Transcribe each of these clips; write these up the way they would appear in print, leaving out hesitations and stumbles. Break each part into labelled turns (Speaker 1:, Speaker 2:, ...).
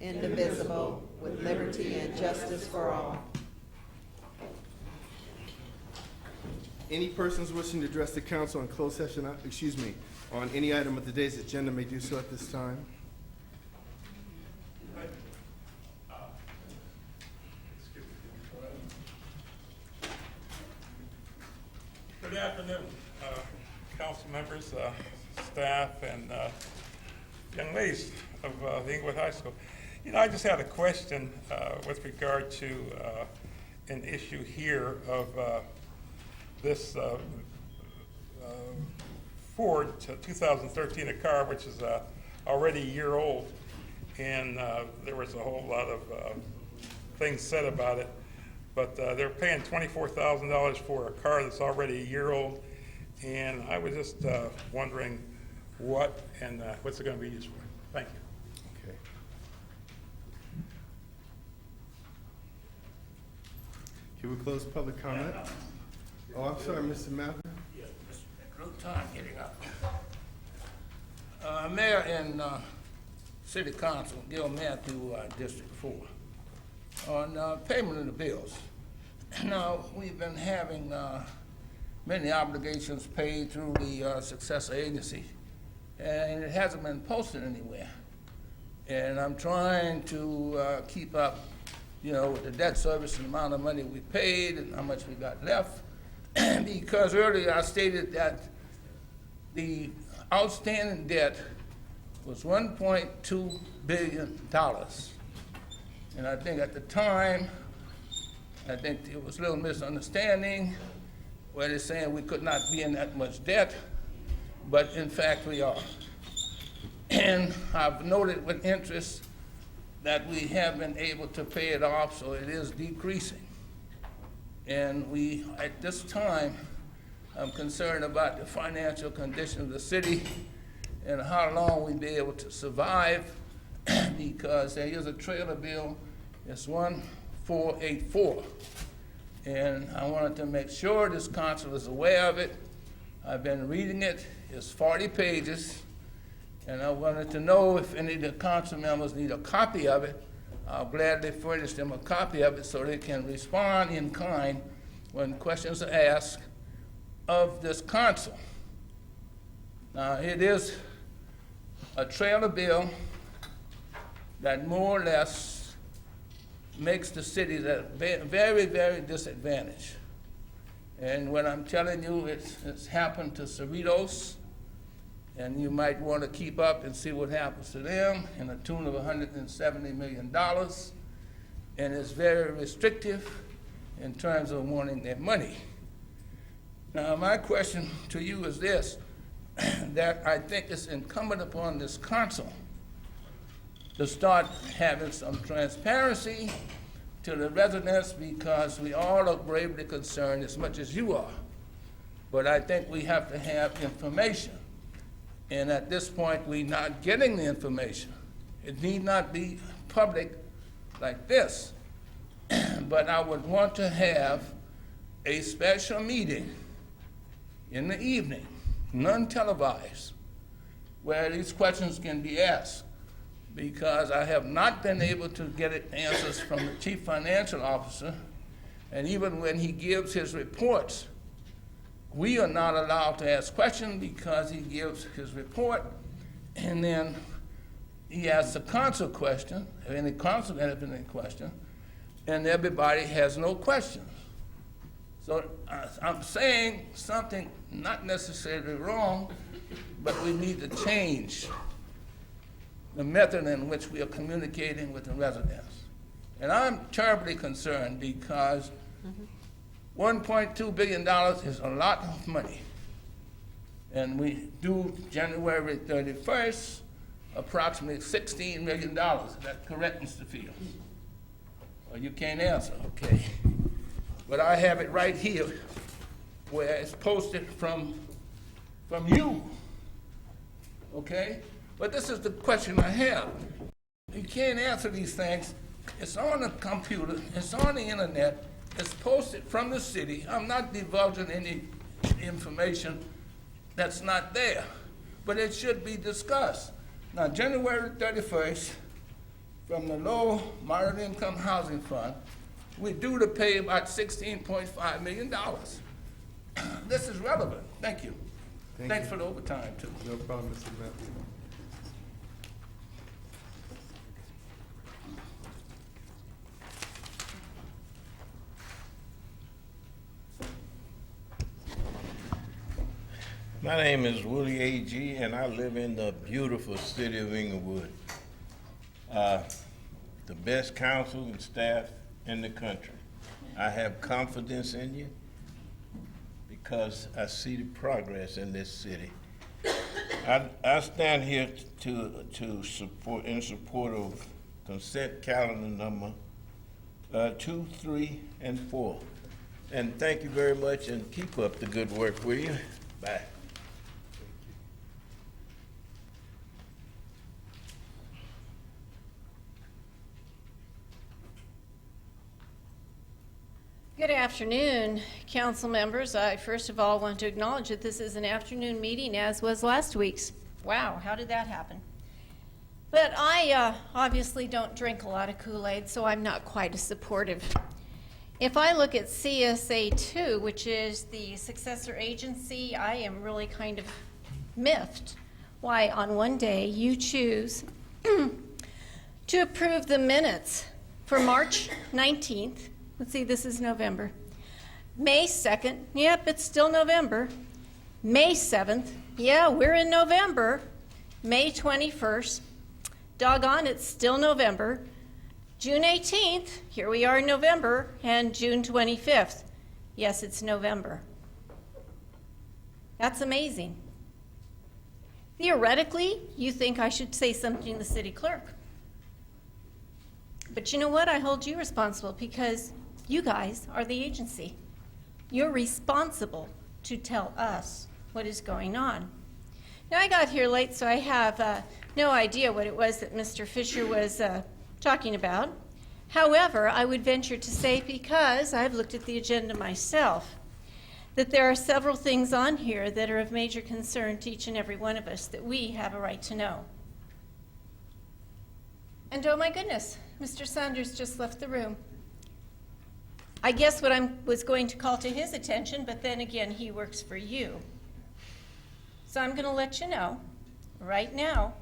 Speaker 1: indivisible, with liberty and justice for all.
Speaker 2: Any persons wishing to address the council in closed session, on any item of the day's agenda may do so at this time.
Speaker 3: Good afternoon, council members, staff, and young ladies of the Inglewood High School. You know, I just had a question with regard to an issue here of this Ford 2013, a car which is already a year old, and there was a whole lot of things said about it. But they're paying $24,000 for a car that's already a year old, and I was just wondering what and what's it going to be used for. Thank you.
Speaker 2: Okay. Can we close public comment? Oh, I'm sorry, Mr. Mather.
Speaker 4: Yeah, no time getting up. Mayor and City Council, Gil Matthew, District 4. On payment of the bills. Now, we've been having many obligations paid through the successor agency, and it hasn't been posted anywhere. And I'm trying to keep up, with the debt service and the amount of money we paid and how much we got left. Because earlier I stated that the outstanding debt was $1.2 billion. And I think at the time, it was a little misunderstanding where they're saying we could not be in that much debt, but in fact we are. And I've noted with interest that we have been able to pay it off, so it is decreasing. And at this time, I'm concerned about the financial condition of the city and how long we'll be able to survive, because there is a trailer bill, it's 1484. And I wanted to make sure this council is aware of it. I've been reading it, it's 40 pages. And I wanted to know if any of the council members need a copy of it. I'll gladly furnish them a copy of it so they can respond in kind when questions are asked of this council. Now, it is a trailer bill that more or less makes the city very, very disadvantaged. And what I'm telling you, it's happened to Cerritos, and you might want to keep up and see what happens to them in a tune of $170 million. And it's very restrictive in terms of wanting their money. Now, my question to you is this, that I think it's incumbent upon this council to start having some transparency to the residents, because we all are gravely concerned as much as you are. But I think we have to have information. And at this point, we're not getting the information. It need not be public like this. But I would want to have a special meeting in the evening, non-televised, where these questions can be asked, because I have not been able to get answers from the chief financial officer, and even when he gives his reports, we are not allowed to ask questions because he gives his report, and then he asks a council question, if any council has any question, and everybody has no questions. So I'm saying something not necessarily wrong, but we need to change the method in which we are communicating with the residents. And I'm terribly concerned because $1.2 billion is a lot of money. And we do January 31st, approximately $16 million. Is that correct, Mr. Fields? Well, you can't answer, okay. But I have it right here where it's posted from you, okay? But this is the question I have. You can't answer these things. It's on the computer, it's on the internet, it's posted from the city. I'm not divulging any information that's not there, but it should be discussed. Now, January 31st, from the low moderate income housing fund, we're due to pay about $16.5 million. This is relevant. Thank you.
Speaker 2: Thank
Speaker 4: Thanks
Speaker 2: you.
Speaker 4: for the overtime, too.
Speaker 2: No problem, Mr. Matthews.
Speaker 5: My name is Willie A.G., and I live in the beautiful city of Inglewood. The best council and staff in the country. I have confidence in you because I see the progress in this city. I stand here to support, in support of consent calendar number 2, 3, and 4. And thank you very much, and keep up the good work, will you? Bye.
Speaker 6: Good afternoon, council members. I first of all want to acknowledge that this is an afternoon meeting, as was last week's. Wow, how did that happen? But I obviously don't drink a lot of Kool-Aid, so I'm not quite as supportive. If I look at CSA2, which is the successor agency, I am really kind of miffed why on one day you choose to approve the minutes for March 19th. Let's see, this is November. May 2nd, yep, it's still November. May 7th, yeah, we're in November. May 21st, doggone, it's still November. June 18th, here we are in November, and June 25th, yes, it's November. That's amazing. Theoretically, you think I should say something to the city clerk. But you know what? I hold you responsible because you guys are the agency. You're responsible to tell us what is going on. Now, I got here late, so I have no idea what it was that Mr. Fisher was talking about. However, I would venture to say, because I've looked at the agenda myself, that there are several things on here that are of major concern to each and every one of us that we have a right to know. And oh my goodness, Mr. Saunders just left the room. I guess what I was going to call to his attention, but then again, he works for you. So I'm going to let you know right now,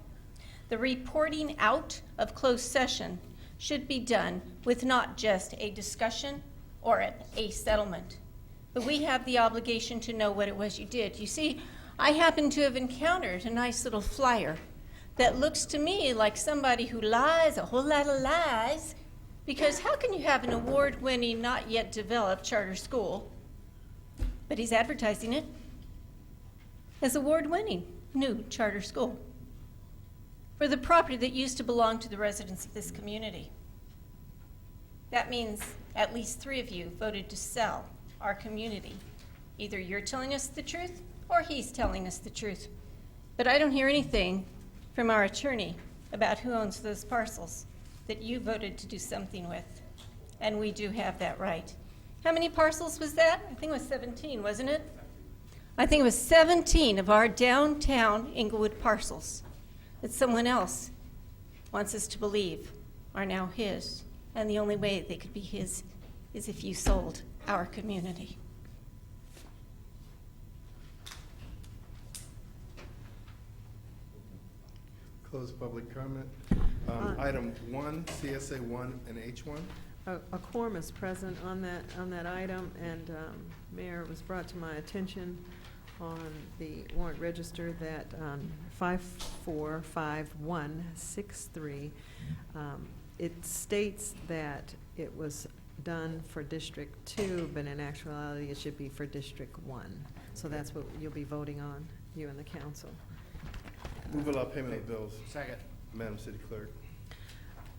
Speaker 6: the reporting out of closed session should be done with not just a discussion or a settlement, but we have the obligation to know what it was you did. You see, I happen to have encountered a nice little flyer that looks to me like somebody who lies a whole lot of lies, because how can you have an award-winning, not yet developed charter school, but he's advertising it as award-winning new charter school for the property that used to belong to the residents of this community. That means at least 3 of you voted to sell our community. Either you're telling us the truth or he's telling us the truth. But I don't hear anything from our attorney about who owns those parcels that you voted to do something with. And we do have that right. How many parcels was that? I think it was 17, wasn't it? I think it was 17 of our downtown Inglewood parcels that someone else wants us to believe are now his. And the only way they could be his is if you sold our community.
Speaker 2: Close public comment. Item 1, CSA 1 and H1.
Speaker 1: A quorum is present on that item, and Mayor, it was brought to my attention on the warrant register that 545163, it states that it was done for District 2, but in actuality it should be for District 1. So that's what you'll be voting on, you and the council.
Speaker 2: Move allow payment of bills.
Speaker 7: Second.
Speaker 2: Madam City Clerk.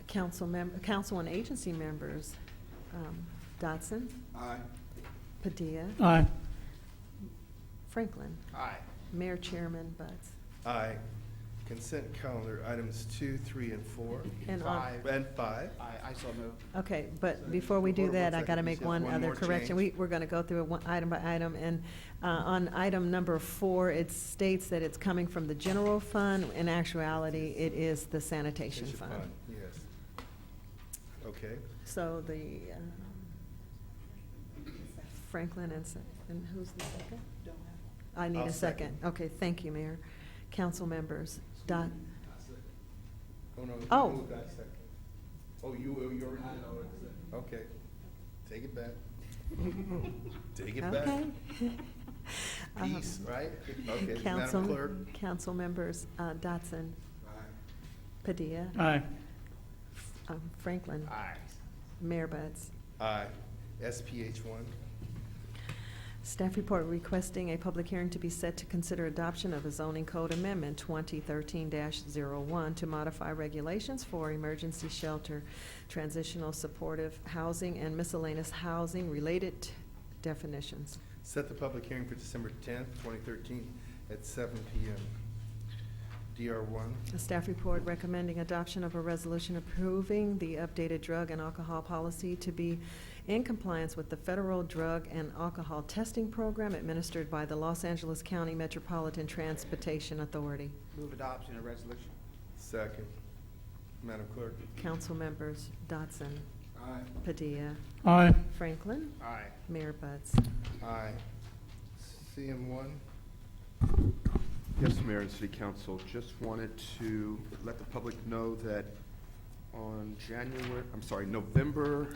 Speaker 1: Council and agency members, Dotson,
Speaker 7: Aye.
Speaker 1: Padilla,
Speaker 8: Aye.
Speaker 1: Franklin,
Speaker 7: Aye.
Speaker 1: Mayor Chairman Butts.
Speaker 2: Aye. Consent calendar, items 2, 3, and 4.
Speaker 1: And on,
Speaker 7: Five.
Speaker 2: And 5.
Speaker 7: I so move.
Speaker 1: okay, but before we do
Speaker 2: Hold on
Speaker 1: that,
Speaker 2: one
Speaker 1: I got to
Speaker 2: second.
Speaker 1: make
Speaker 2: Just
Speaker 1: one
Speaker 2: one
Speaker 1: other
Speaker 2: more
Speaker 1: correction.
Speaker 2: change.
Speaker 1: We're going to go through it item by item, and on item number 4, it states that it's coming from the general fund. In actuality, it is the sanitation fund.
Speaker 2: Yes. Okay.
Speaker 1: So the Franklin and who's the second? I need
Speaker 2: I'll
Speaker 1: a second.
Speaker 2: second.
Speaker 1: Okay, thank you, Mayor. Council members, Dot,
Speaker 2: Oh, no.
Speaker 1: Oh.
Speaker 2: You moved that second. Oh, you already did. Okay. Take it back. Take it back.
Speaker 1: okay.
Speaker 2: Peace, right? Okay,
Speaker 1: Council,
Speaker 2: Madam Clerk?
Speaker 1: council members, Dotson, Padilla,
Speaker 7: Aye.
Speaker 1: Franklin.
Speaker 2: Aye.
Speaker 1: Mayor Buds.
Speaker 2: Aye. SPH 1.
Speaker 1: Staff report requesting a public hearing to be set to consider adoption of a zoning code amendment 2013-01 to modify regulations for emergency shelter, transitional supportive housing, and miscellaneous housing related definitions.
Speaker 2: Set the public hearing for December 10th, 2013 at 7 p.m. DR 1.
Speaker 1: A staff report recommending adoption of a resolution approving the updated drug and alcohol policy to be in compliance with the federal drug and alcohol testing program administered by the Los Angeles County Metropolitan Transportation Authority.
Speaker 8: Move adoption of resolution.
Speaker 2: Second. Madam Clerk?
Speaker 1: Council members Dotson,
Speaker 2: Aye.
Speaker 1: Padilla,
Speaker 7: Aye.
Speaker 1: Franklin,
Speaker 8: Aye.
Speaker 1: Mayor Buds.
Speaker 2: Aye. CM 1.
Speaker 9: Yes, Mayor and City Council, just wanted to let the public know that on November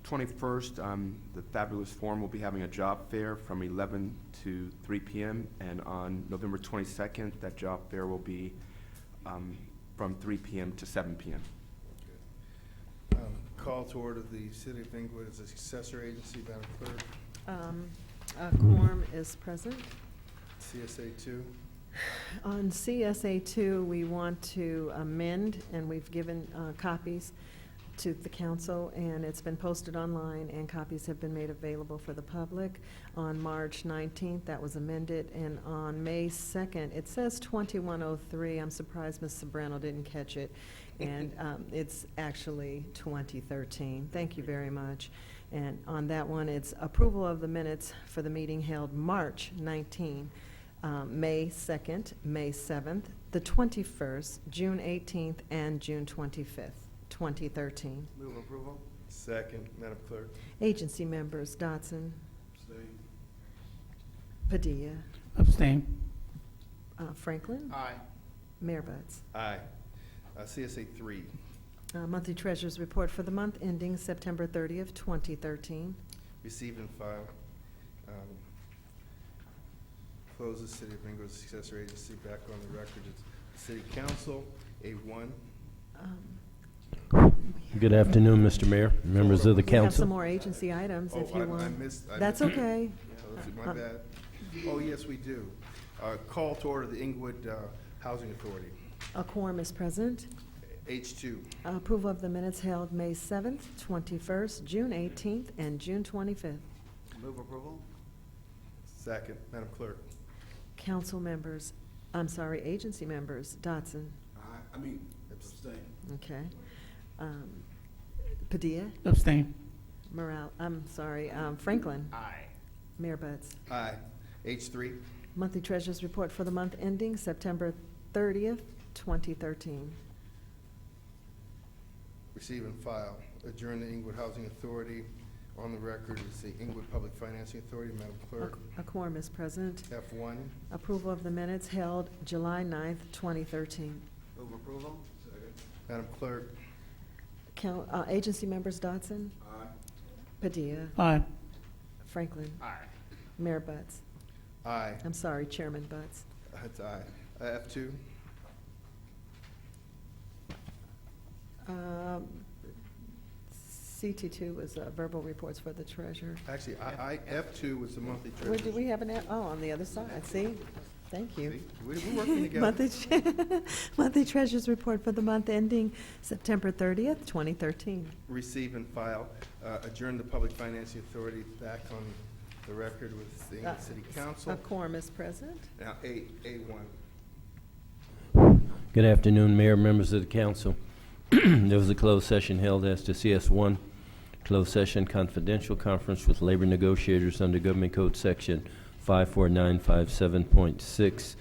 Speaker 9: 21st, the Fabulous Forum will be having a job fair from 11 to 3 p.m. And on November 22nd, that job fair will be from 3 p.m. to 7 p.m.
Speaker 2: Call to order the City of Inglewood as a successor agency. Madam Clerk?
Speaker 1: A quorum is present.
Speaker 2: CSA 2.
Speaker 1: On CSA 2, we want to amend, and we've given copies to the council, and it's been posted online, and copies have been made available for the public. On March 19th, that was amended, and on May 2nd, it says 2103. I'm surprised Ms. Sobrano didn't catch it, and it's actually 2013. Thank you very much. And on that one, it's approval of the minutes for the meeting held March 19, May 2nd, May 7th, the 21st, June 18th, and June 25th, 2013.
Speaker 8: Move approval.
Speaker 2: Second. Madam Clerk?
Speaker 1: Agency members Dotson, Padilla,
Speaker 7: Abstain.
Speaker 1: Franklin,
Speaker 8: Aye.
Speaker 1: Mayor Buds.
Speaker 2: Aye. CSA 3.
Speaker 1: Monthly Treasurer's Report for the month ending September 30th, 2013.
Speaker 2: Receive and file. Close the City of Inglewood successor agency. Back on the record is City Council. A1.
Speaker 10: Good afternoon, Mr. Mayor, members of the
Speaker 1: We have some
Speaker 10: council.
Speaker 1: more agency items if you
Speaker 2: I
Speaker 1: want.
Speaker 2: missed.
Speaker 1: That's okay.
Speaker 2: My bad. Oh, yes, we do. Call to order the Inglewood Housing Authority.
Speaker 1: A quorum is present.
Speaker 2: H2.
Speaker 1: Approval of the minutes held May 7th, 21st, June 18th, and June 25th.
Speaker 8: Move approval.
Speaker 2: Second. Madam Clerk?
Speaker 1: Council members, agency members, Dotson,
Speaker 2: Abstain.
Speaker 1: okay. Padilla,
Speaker 7: Abstain.
Speaker 1: Franklin,
Speaker 8: Aye.
Speaker 1: Mayor Buds.
Speaker 2: Aye. H3.
Speaker 1: Monthly Treasurer's Report for the month ending September 30th, 2013.
Speaker 2: Receive and file. Adjourn the Inglewood Housing Authority. On the record is the Inglewood Public Financing Authority. Madam Clerk?
Speaker 1: A quorum is present.
Speaker 2: F1.
Speaker 1: Approval of the minutes held July 9th, 2013.
Speaker 8: Move approval.
Speaker 2: Madam Clerk?
Speaker 1: Agency members Dotson,
Speaker 2: Aye.
Speaker 1: Padilla,
Speaker 7: Aye.
Speaker 1: Franklin,
Speaker 8: Aye.
Speaker 1: Mayor Buds.
Speaker 2: Aye.
Speaker 1: Chairman Buds.
Speaker 2: That's aye. F2.
Speaker 1: CT2 was verbal reports for the treasurer.
Speaker 2: Actually, F2 was the monthly
Speaker 1: Where
Speaker 2: treasurer's.
Speaker 1: do we have on the other side, see? Thank you.
Speaker 2: See? We're working together.
Speaker 1: Monthly treasurer's report for the month ending September 30th, 2013.
Speaker 2: Receive and file. Adjourn the Public Financing Authority. Back on the record with the Inglewood City
Speaker 1: A
Speaker 2: Council.
Speaker 1: quorum is present.
Speaker 2: Now, A1.
Speaker 10: Good afternoon, Mayor, members of the council. There was a closed session held as to CS1, closed session confidential conference with labor negotiators under Government Code Section 54957.6,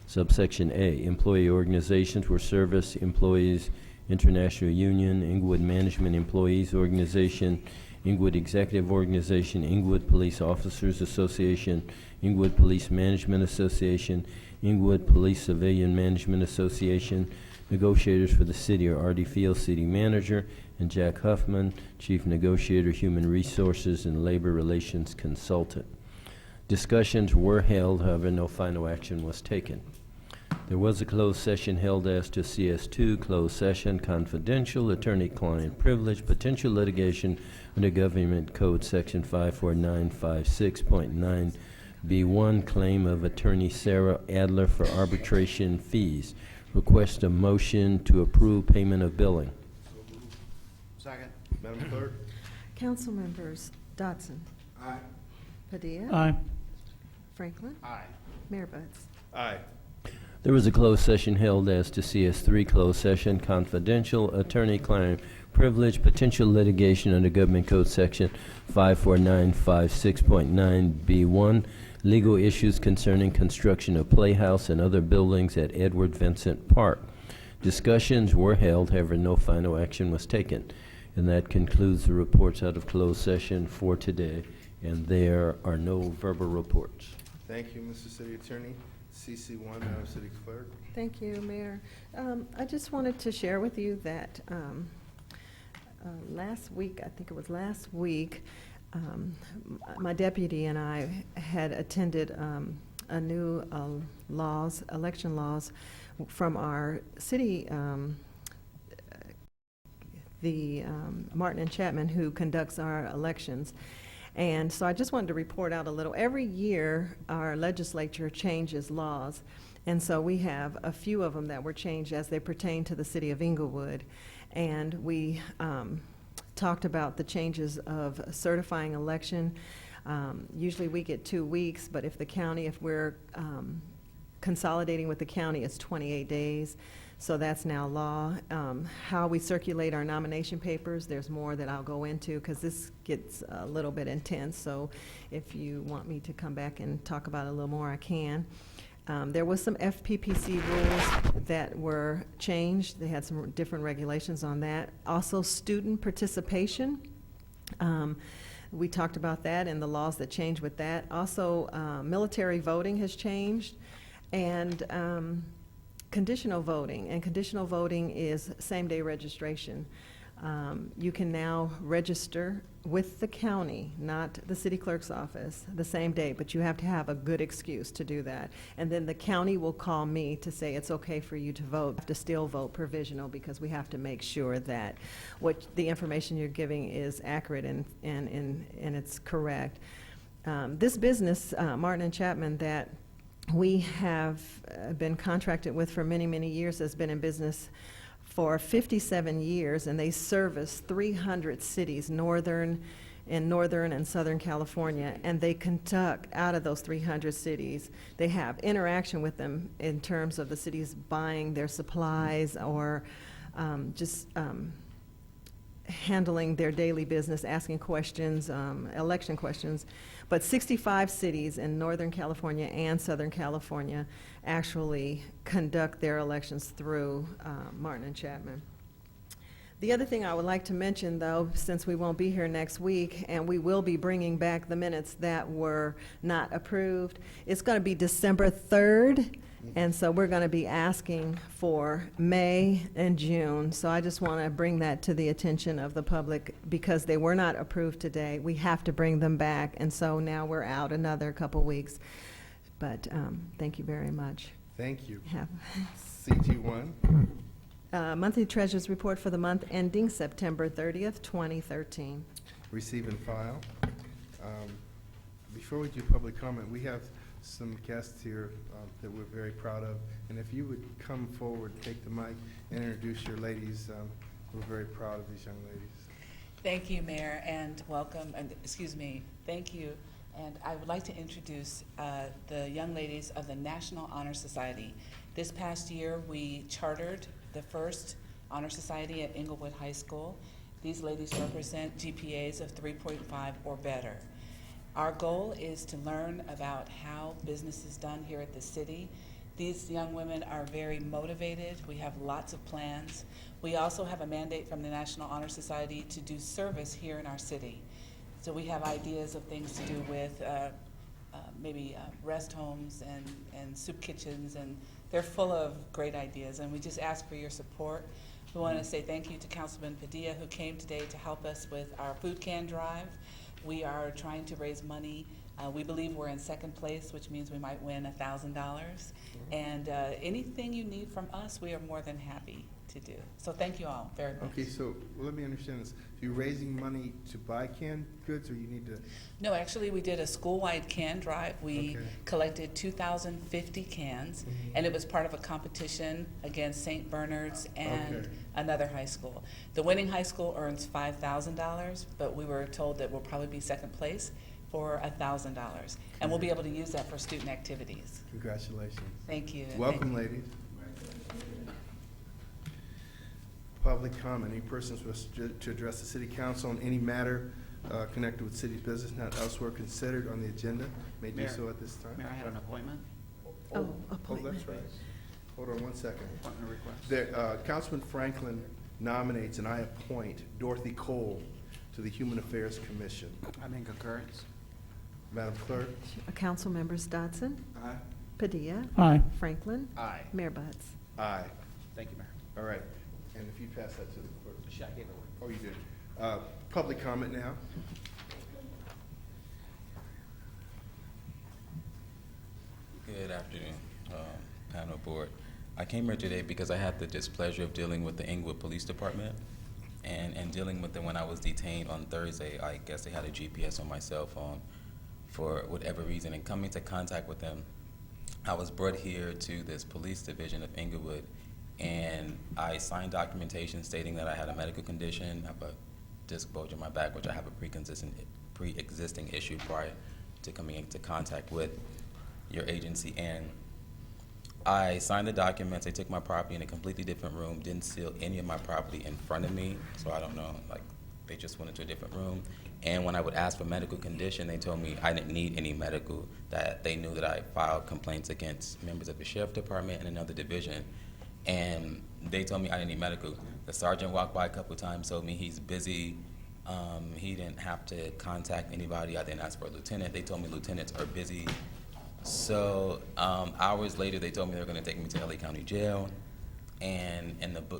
Speaker 10: subsection A. Employee organizations were service employees International Union, Inglewood Management Employees Organization, Inglewood Executive Organization, Inglewood Police Officers Association, Inglewood Police Management Association, Inglewood Police Civilian Management Association. Negotiators for the city are Artie Field, City Manager, and Jack Huffman, Chief Negotiator, Human Resources and Labor Relations Consultant. Discussions were held, however, no final action was taken. There was a closed session held as to CS2, closed session, confidential, attorney-client privilege, potential litigation under Government Code Section 54956.9B1, claim of attorney Sarah Adler for arbitration fees. Request a motion to approve payment of billing.
Speaker 8: Second.
Speaker 2: Madam Clerk?
Speaker 1: Council members Dodson.
Speaker 2: Aye.
Speaker 1: Padilla.
Speaker 7: Aye.
Speaker 1: Franklin.
Speaker 8: Aye.
Speaker 1: Mayor Buds.
Speaker 2: Aye.
Speaker 10: There was a closed session held as to CS3, closed session, confidential, attorney-client privilege, potential litigation under Government Code Section 54956.9B1, legal issues concerning construction of playhouse and other buildings at Edward Vincent Park. Discussions were held, however, no final action was taken. And that concludes the reports out of closed session for today, and there are no verbal reports.
Speaker 2: Thank you, Mr. City Attorney. CC1, Madam City Clerk.
Speaker 1: Thank you, Mayor. I just wanted to share with you that last week, I think it was last week, my deputy and I had attended a new election laws from our city, Martin and Chapman, who conducts our elections. And so I just wanted to report out a little. Every year, our legislature changes laws. And so we have a few of them that were changed as they pertain to the city of Inglewood. And we talked about the changes of certifying election. Usually we get 2 weeks, but if we're consolidating with the county, it's 28 days. So that's now law. How we circulate our nomination papers, there's more that I'll go into because this gets a little bit intense. So if you want me to come back and talk about it a little more, I can. There was some FPPC rules that were changed. They had some different regulations on that. Also, student participation. We talked about that and the laws that change with that. Also, military voting has changed. And conditional voting, and conditional voting is same-day registration. You can now register with the county, not the city clerk's office, the same day, but you have to have a good excuse to do that. And then the county will call me to say it's okay for you to vote. You have to still vote provisional because we have to make sure that what the information you're giving is accurate and it's correct. This business, Martin and Chapman, that we have been contracted with for many, many years, has been in business for 57 years, and they service 300 cities, northern and southern California, and they conduct out of those 300 cities. They have interaction with them in terms of the cities buying their supplies or just handling their daily business, asking questions, election questions. But 65 cities in Northern California and Southern California actually conduct their elections through Martin and Chapman. The other thing I would like to mention, though, since we won't be here next week, and we will be bringing back the minutes that were not approved, it's going to be December 3rd, and so we're going to be asking for May and June. So I just want to bring that to the attention of the public because they were not approved today. We have to bring them back, and so now we're out another couple weeks. But thank you very much.
Speaker 2: Thank you.
Speaker 1: Have
Speaker 2: CT1.
Speaker 1: monthly treasurer's report for the month ending September 30th, 2013.
Speaker 2: Receive and file. Before we do public comment, we have some guests here that we're very proud of. And if you would come forward, take the mic, and introduce your ladies. We're very proud of these young ladies.
Speaker 11: Thank you, Mayor, and welcome, and excuse me, thank you. And I would like to introduce the young ladies of the National Honor Society. This past year, we chartered the first Honor Society at Inglewood High School. These ladies represent GPAs of 3.5 or better. Our goal is to learn about how business is done here at the city. These young women are very motivated. We have lots of plans. We also have a mandate from the National Honor Society to do service here in our city. So we have ideas of things to do with maybe rest homes and soup kitchens, and they're full of great ideas, and we just ask for your support. We want to say thank you to Councilman Padilla, who came today to help us with our food can drive. We are trying to raise money. We believe we're in second place, which means we might win $1,000. And anything you need from us, we are more than happy to do. So thank you all very much.
Speaker 2: Okay, so let me understand this. You're raising money to buy canned goods, or you need to?
Speaker 11: No, actually, we did a school-wide can drive. We
Speaker 2: Okay.
Speaker 11: collected 2,050 cans, and it was part of a competition against St. Bernard's and
Speaker 2: Okay.
Speaker 11: another high school. The winning high school earns $5,000, but we were told that we'll probably be second place for $1,000, and we'll be able to use that for student activities.
Speaker 2: Congratulations.
Speaker 11: Thank you.
Speaker 2: Welcome, ladies. Public comment. Any persons wish to address the city council on any matter connected with city's business not elsewhere considered on the agenda may do
Speaker 8: Mayor.
Speaker 2: so at this time.
Speaker 8: Mayor, I had an appointment,
Speaker 1: Oh,
Speaker 2: Oh,
Speaker 1: appointment.
Speaker 2: that's right. Hold on one second.
Speaker 8: appointment request.
Speaker 2: There, Councilman Franklin nominates and I appoint Dorothy Cole to the Human Affairs Commission.
Speaker 8: I'm in concurrence.
Speaker 2: Madam Clerk?
Speaker 1: Council members Dodson,
Speaker 2: Aye.
Speaker 1: Padilla,
Speaker 8: Aye.
Speaker 1: Franklin,
Speaker 8: Aye.
Speaker 1: Mayor Buds.
Speaker 2: Aye.
Speaker 8: Thank you, Mayor.
Speaker 2: All right. And if you pass that to the clerk.
Speaker 8: I gave it away.
Speaker 2: Oh, you did. Public comment now.
Speaker 7: Good afternoon, panel board. I came here today because I had the displeasure of dealing with the Inglewood Police Department and dealing with them when I was detained on Thursday. I guess they had a GPS on my cell phone for whatever reason, and coming to contact with them, I was brought here to this police division of Inglewood, and I signed documentation stating that I had a medical condition, I have a disc bulge in my back, which I have a pre-existing issue prior to coming into contact with your agency. And I signed the documents. They took my property in a completely different room, didn't seal any of my property in front of me, so I don't know, like, they just went into a different room. And when I would ask for medical condition, they told me I didn't need any medical, that they knew that I filed complaints against members of the sheriff department and another division. And they told me I didn't need medical. The sergeant walked by a couple times, told me he's busy. He didn't have to contact anybody. I didn't ask for a lieutenant. They told me lieutenants are busy. So hours later, they told me they were going to take me to LA County Jail. And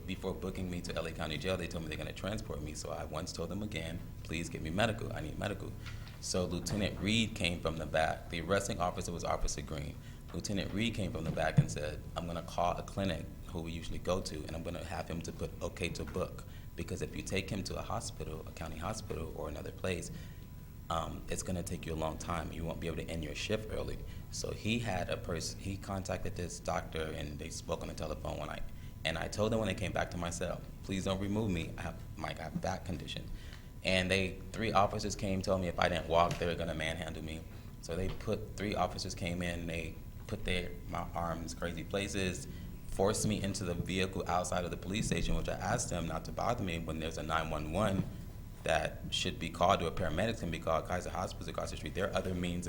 Speaker 7: before booking me to LA County Jail, they told me they're going to transport me. So I once told them again, please get me medical. I need medical. So Lieutenant Reed came from the back. The arresting officer was Officer Green. Lieutenant Reed came from the back and said, I'm going to call a clinic who we usually go to, and I'm going to have him to put okay to book. Because if you take him to a hospital, a county hospital or another place, it's going to take you a long time. You won't be able to end your shift early. So he had he contacted this doctor, and they spoke on the telephone and I told them when they came back to my cell, please don't remove me. I have back condition. And 3 officers came, told me if I didn't walk, they were going to manhandle me. So 3 officers came in, they put my arms crazy places, forced me into the vehicle outside of the police station, which I asked them not to bother me when there's a 911 that should be called, or a paramedic can be called. Kaiser Hospital's across the street. There are other means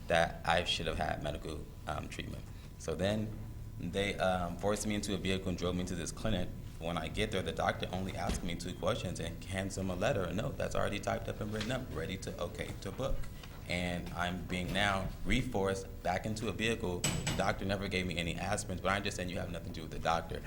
Speaker 7: that I should have had medical treatment. So then they forced me into a vehicle and drove me to this clinic. When I get there, the doctor only asked me 2 questions and hands them a letter, a note that's already typed up and written up, ready to okay to book. And I'm being now reforced back into a vehicle. The doctor never gave me any aspirins, but I understand you have nothing to do with the doctor.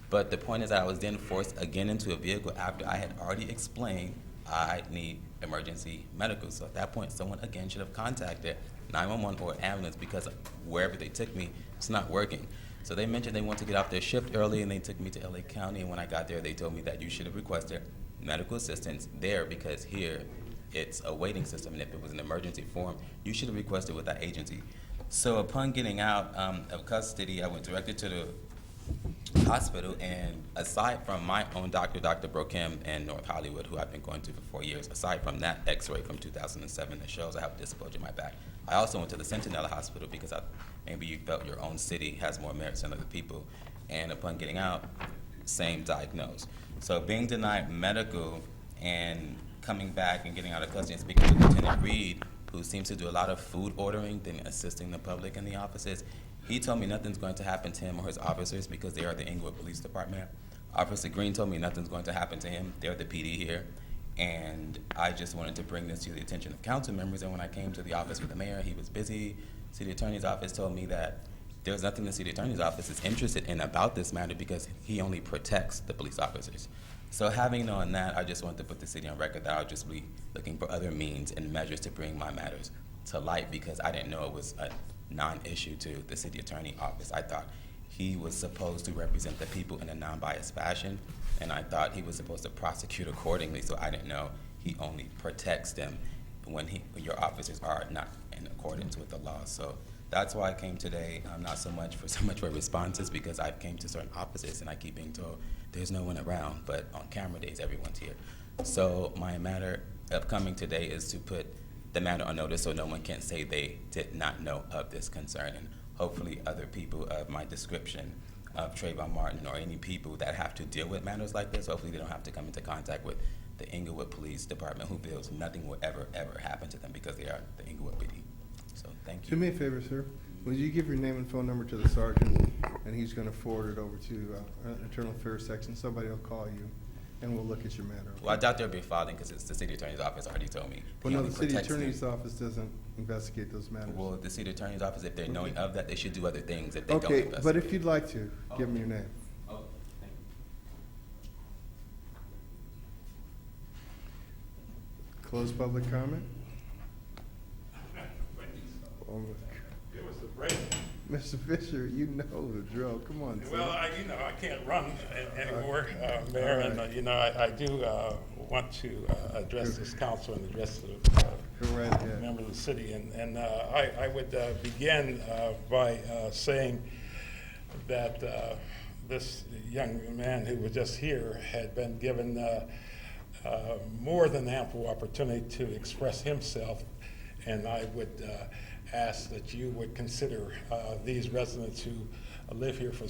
Speaker 7: But the point is that I was then forced again into a vehicle after I had already explained I need emergency medical. So at that point, someone again should have contacted 911 or ambulance, because wherever they took me, it's not working. So they mentioned they want to get off their shift early, and they took me to LA County. And when I got there, they told me that you should have requested medical assistance there, because here it's a waiting system, and if it was an emergency form, you should have requested with that agency. So upon getting out of custody, I went directly to the hospital, and aside from my own doctor, Dr. Brokem in North Hollywood, who I've been going to for 4 years, aside from that x-ray from 2007 that shows I have a disc bulge in my back, I also went to the Centinela Hospital because maybe you felt your own city has more merits than other people. And upon getting out, same diagnosis. So being denied medical and coming back and getting out of custody and speaking to Lieutenant Reed, who seems to do a lot of food ordering than assisting the public in the offices, He told me nothing's going to happen to him or his officers because they are the Inglewood Police Department. Officer Green told me nothing's going to happen to him. They're the PD here. And I just wanted to bring this to the attention of council members. And when I came to the office with the mayor, he was busy. City Attorney's Office told me that there's nothing the City Attorney's Office is interested in about this matter because he only protects the police officers. So having known that, I just wanted to put the city on record that I'll just be looking for other means and measures to bring my matters to light because I didn't know it was a non-issue to the City Attorney Office. I thought he was supposed to represent the people in a non-biased fashion, and I thought he was supposed to prosecute accordingly, so I didn't know he only protects them when your officers are not in accordance with the law. So that's why I came today, not so much for responses, because I came to certain offices and I keep being told there's no one around, but on camera days, everyone's here. So my matter of coming today is to put the matter on notice so no one can say they did not know of this concern, and hopefully other people of my description of Trayvon Martin or any people that have to deal with matters like this, hopefully they don't have to come into contact with the Inglewood Police Department, who feels nothing will ever happen to them because they are the Inglewood PD. So thank you.
Speaker 2: Do me a favor, sir. Would you give your name and phone number to the sergeant, and he's going to forward it over to Internal Affairs Section. Somebody will call you, and we'll look at your matter.
Speaker 7: Well, I doubt there'll be filing because it's the City Attorney's Office already told me.
Speaker 2: Well,
Speaker 7: he
Speaker 2: no,
Speaker 7: only
Speaker 2: the City
Speaker 7: protects them.
Speaker 2: Attorney's Office doesn't investigate those matters.
Speaker 7: Well, the City Attorney's Office, if they're knowing of that, they should do other things if they don't
Speaker 2: Okay,
Speaker 7: investigate.
Speaker 2: but if you'd like to, give me your name.
Speaker 7: Oh, thank you.
Speaker 2: Close public comment? Oh,
Speaker 3: It was a break.
Speaker 2: Mr. Fisher, you know the drill. Come on, sir.
Speaker 3: Well, I can't run anymore, Mayor, and, I do want to address this council and address the
Speaker 2: Go right ahead.
Speaker 3: members of the city. And I would begin by saying that this young man who was just here had been given more than ample opportunity to express himself, and I would ask that you would consider these residents who live here for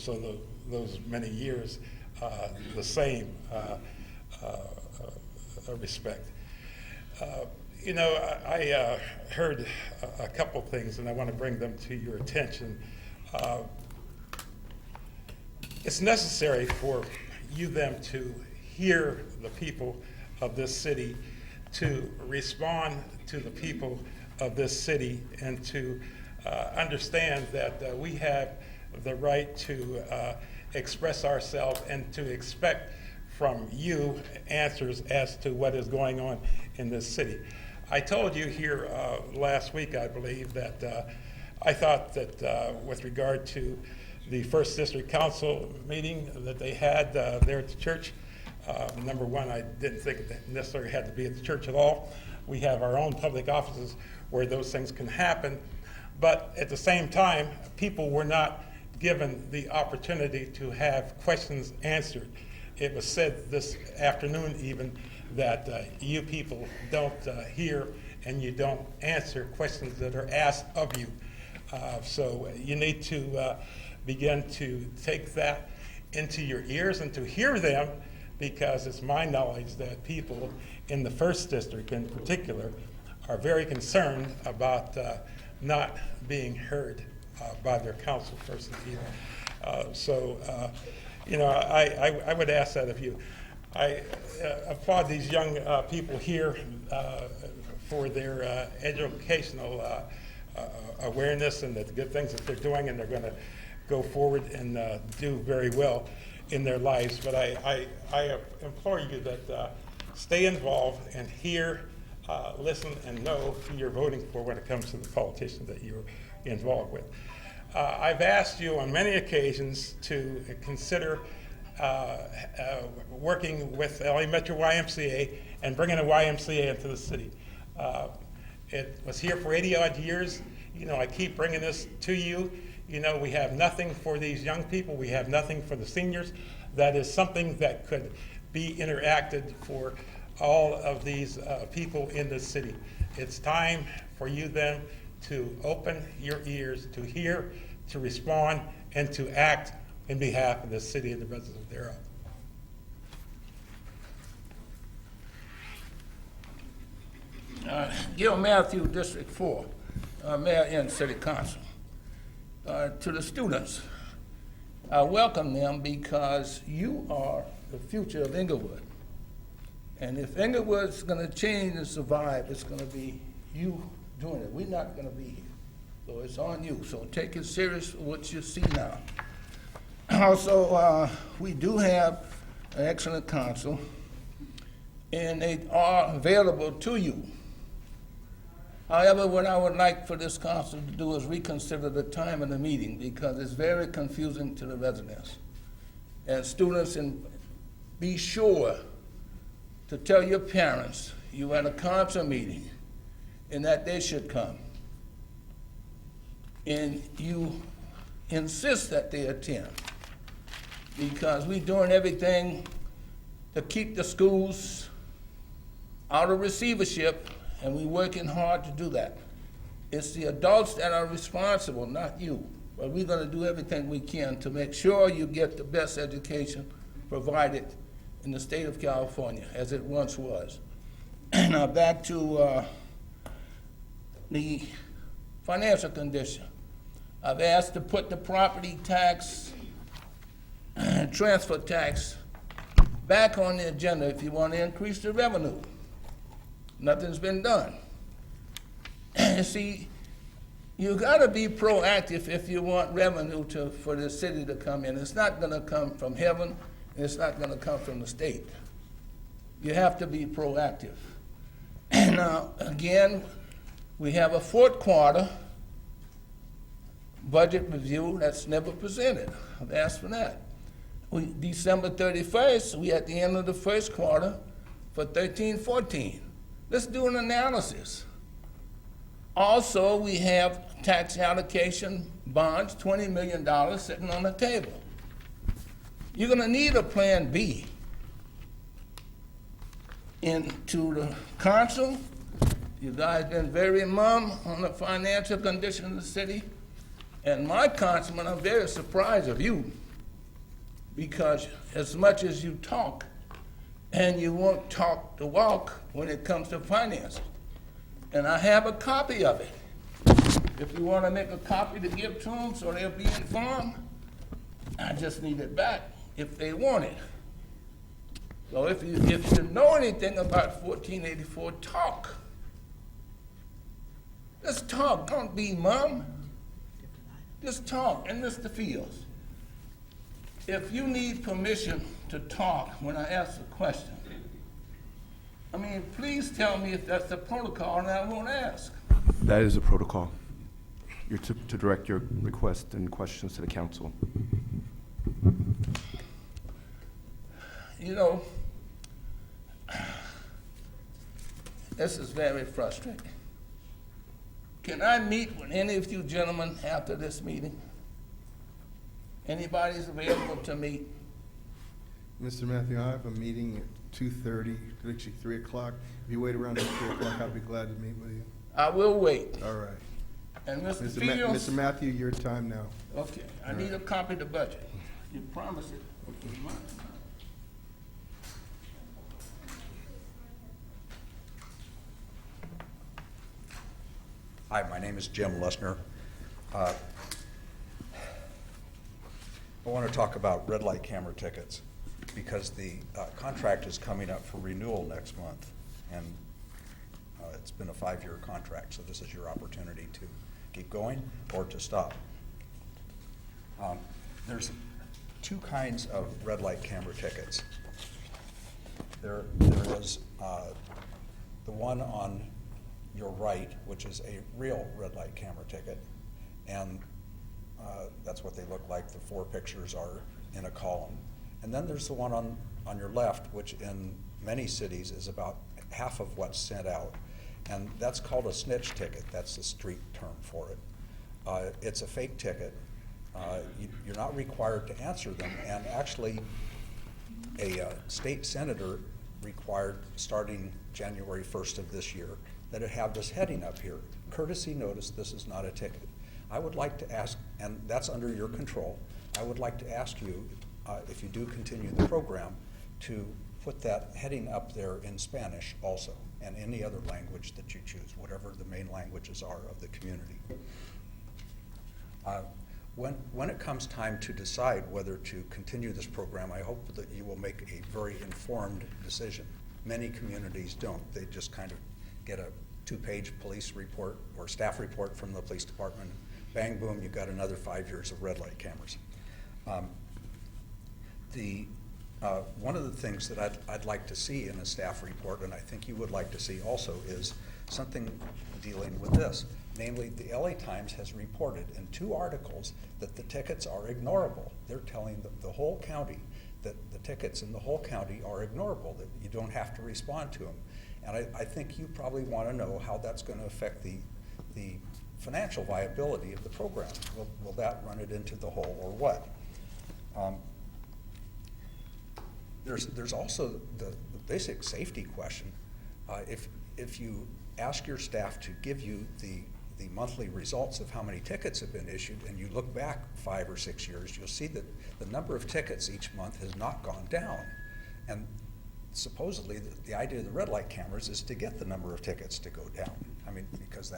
Speaker 3: those many years the same respect. I heard a couple things, and I want to bring them to your attention. It's necessary for them to hear the people of this city, to respond to the people of this city, and to understand that we have the right to express ourselves and to expect from you answers as to what is going on in this city. I told you here last week, I believe, that I thought that with regard to the First District Council meeting that they had there at the church, number one, I didn't think it necessarily had to be at the church at all. We have our own public offices where those things can happen. But at the same time, people were not given the opportunity to have questions answered. It was said this afternoon even that you people don't hear and you don't answer questions that are asked of you. So you need to begin to take that into your ears and to hear them, because it's my knowledge that people in the First District in particular are very concerned about not being heard by their council person either. I would ask that of you. I applaud these young people here for their educational awareness and the good things that they're doing, and they're going to go forward and do very well in their lives. But I implore you that stay involved and hear, listen, and know who you're voting for when it comes to the politicians that you're involved with. I've asked you on many occasions to consider working with LA Metro YMCA and bringing a YMCA into the city. It was here for 80-odd years. I keep bringing this to you. We have nothing for these young people. We have nothing for the seniors. That is something that could be interacted for all of these people in the city. It's time for you then to open your ears, to hear, to respond, and to act in behalf of the city and the residents thereof.
Speaker 4: Gil Matthew, District 4, Mayor and City Council. to the students. I welcome them because you are the future of Inglewood. And if Inglewood's gonna change and survive, it's gonna be you doing it. We're not gonna be here. So it's on you. So take it serious what you see now. Also, we do have an excellent council, and they are available to you. However, what I would like for this council to do is reconsider the time of the meeting because it's very confusing to the residents. And students, and be sure to tell your parents you had a council meeting and that they should come. And you insist that they attend because we're doing everything to keep the schools out of receivership, and we're working hard to do that. It's the adults that are responsible, not you. But we're gonna do everything we can to make sure you get the best education provided in the state of California, as it once was. Now back to the financial condition. I've asked to put the property tax, transfer tax back on the agenda if you want to increase the revenue. Nothing's been done. You see, you gotta be proactive if you want revenue for the city to come in. It's not gonna come from heaven, and it's not gonna come from the state. You have to be proactive. Now, again, we have a fourth quarter budget review that's never presented. I've asked for that. December 31st, we at the end of the first quarter for 13-14. Let's do an analysis. Also, we have tax allocation bonds, $20 million sitting on the table. You're gonna need a plan B. And to the council, you guys been very mum on the financial condition of the city. And my councilman, I'm very surprised of you because as much as you talk, and you won't talk the walk when it comes to finance. And I have a copy of it. If you want to make a copy to give to them so they'll be informed, I just need it back if they want it. So if you know anything about 1484, talk. Just talk, don't be mum. Just talk. And Mr. Fields, if you need permission to talk when I ask a question, I mean, please tell me if that's the protocol and I won't ask.
Speaker 9: That is a protocol. You're to direct your requests and questions to the council.
Speaker 4: You know, this is very frustrating. Can I meet with any of you gentlemen after this meeting? Anybody's available to meet?
Speaker 2: Mr. Matthew, I have a meeting at 2:30, actually 3 o'clock. If you wait around until 3 o'clock, I'll be glad to meet with you.
Speaker 4: I will wait.
Speaker 2: All right.
Speaker 4: And Mr.
Speaker 2: Mr.
Speaker 4: Fields?
Speaker 2: Mr. Matthew, your time now.
Speaker 4: Okay, I need a copy of the budget. You promised it.
Speaker 12: Hi, my name is Jim Lessner. I want to talk about red light camera tickets because the contract is coming up for renewal next month, and it's been a 5-year contract, so this is your opportunity to keep going or to stop. There's 2 kinds of red light camera tickets. There is the one on your right, which is a real red light camera ticket, and that's what they look like. The 4 pictures are in a column. And then there's the one on your left, which in many cities is about half of what's sent out. And that's called a snitch ticket. That's the street term for it. It's a fake ticket. You're not required to answer them. And actually, a state senator required, starting January 1st of this year, that it have this heading up here, courtesy notice, this is not a ticket. I would like to ask, and that's under your control, I would like to ask you, if you do continue the program, to put that heading up there in Spanish also, and any other language that you choose, whatever the main languages are of the community. when it comes time to decide whether to continue this program, I hope that you will make a very informed decision. Many communities don't. They just kind of get a 2-page police report or staff report from the police department. Bang, boom, you've got another 5 years of red light cameras. One of the things that I'd like to see in a staff report, and I think you would like to see also, is something dealing with this. Namely, the LA Times has reported in 2 articles that the tickets are ignorable. They're telling the whole county that the tickets in the whole county are ignorable, that you don't have to respond to them. And I think you probably want to know how that's going to affect the financial viability of the program. Will that run it into the hole or what? There's also the basic safety question. If you ask your staff to give you the monthly results of how many tickets have been issued, and you look back 5 or 6 years, you'll see that the number of tickets each month has not gone down. And supposedly, the idea of the red light cameras is to get the number of tickets to go down. I mean, because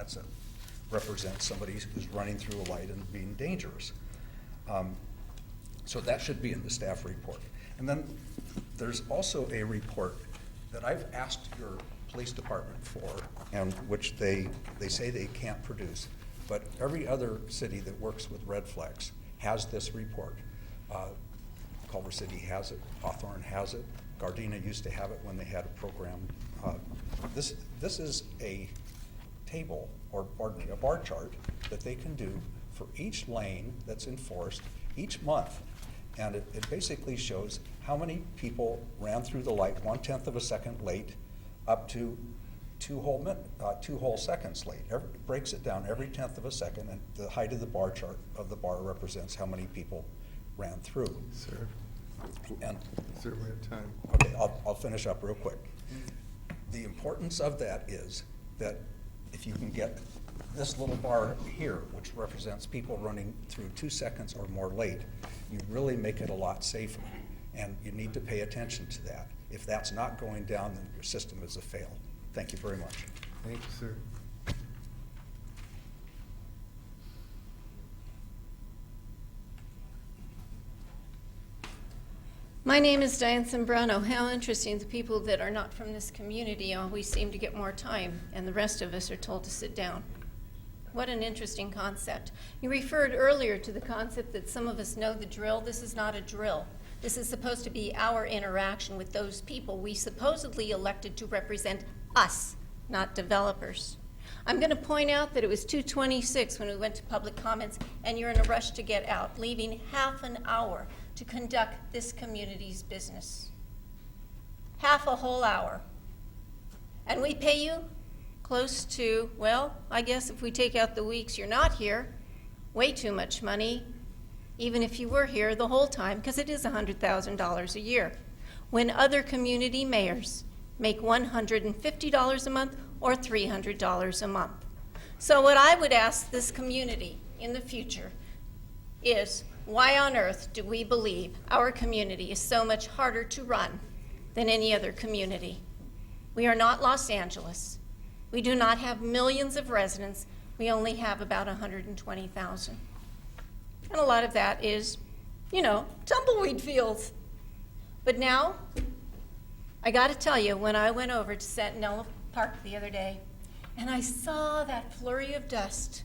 Speaker 12: represents somebody who's running through a light and being dangerous. So that should be in the staff report. And then there's also a report that I've asked your police department for, and which they say they can't produce, but every other city that works with red flags has this report. Culver City has it, Hawthorne has it, Gardena used to have it when they had a program. This is a table, or pardon me, a bar chart that they can do for each lane that's enforced each month. And it basically shows how many people ran through the light 1/10 of a second late up to 2 whole seconds late. It breaks it down every 1/10 of a second, and the height of the bar chart of the bar represents how many people ran through.
Speaker 2: Sir,
Speaker 12: And
Speaker 2: sir, we have time.
Speaker 12: okay, I'll finish up real quick. The importance of that is that if you can get this little bar here, which represents people running through 2 seconds or more late, you really make it a lot safer. And you need to pay attention to that. If that's not going down, then your system is a fail. Thank you very much.
Speaker 2: Thank you, sir.
Speaker 6: My name is Diane Sembrano. How interesting, the people that are not from this community always seem to get more time, and the rest of us are told to sit down. What an interesting concept. You referred earlier to the concept that some of us know the drill. This is not a drill. This is supposed to be our interaction with those people we supposedly elected to represent us, not developers. I'm going to point out that it was 2:26 when we went to public comments, and you're in a rush to get out, leaving half an hour to conduct this community's business. Half a whole hour. And we pay you close to, well, I guess if we take out the weeks you're not here, way too much money, even if you were here the whole time, because it is $100,000 a year, when other community mayors make $150 a month or $300 a month. So what I would ask this community in the future is, why on earth do we believe our community is so much harder to run than any other community? We are not Los Angeles. We do not have millions of residents. We only have about 120,000. And a lot of that is, tumbleweed fields. But now, I got to tell you, when I went over to Sentinel Park the other day, and I saw that flurry of dust,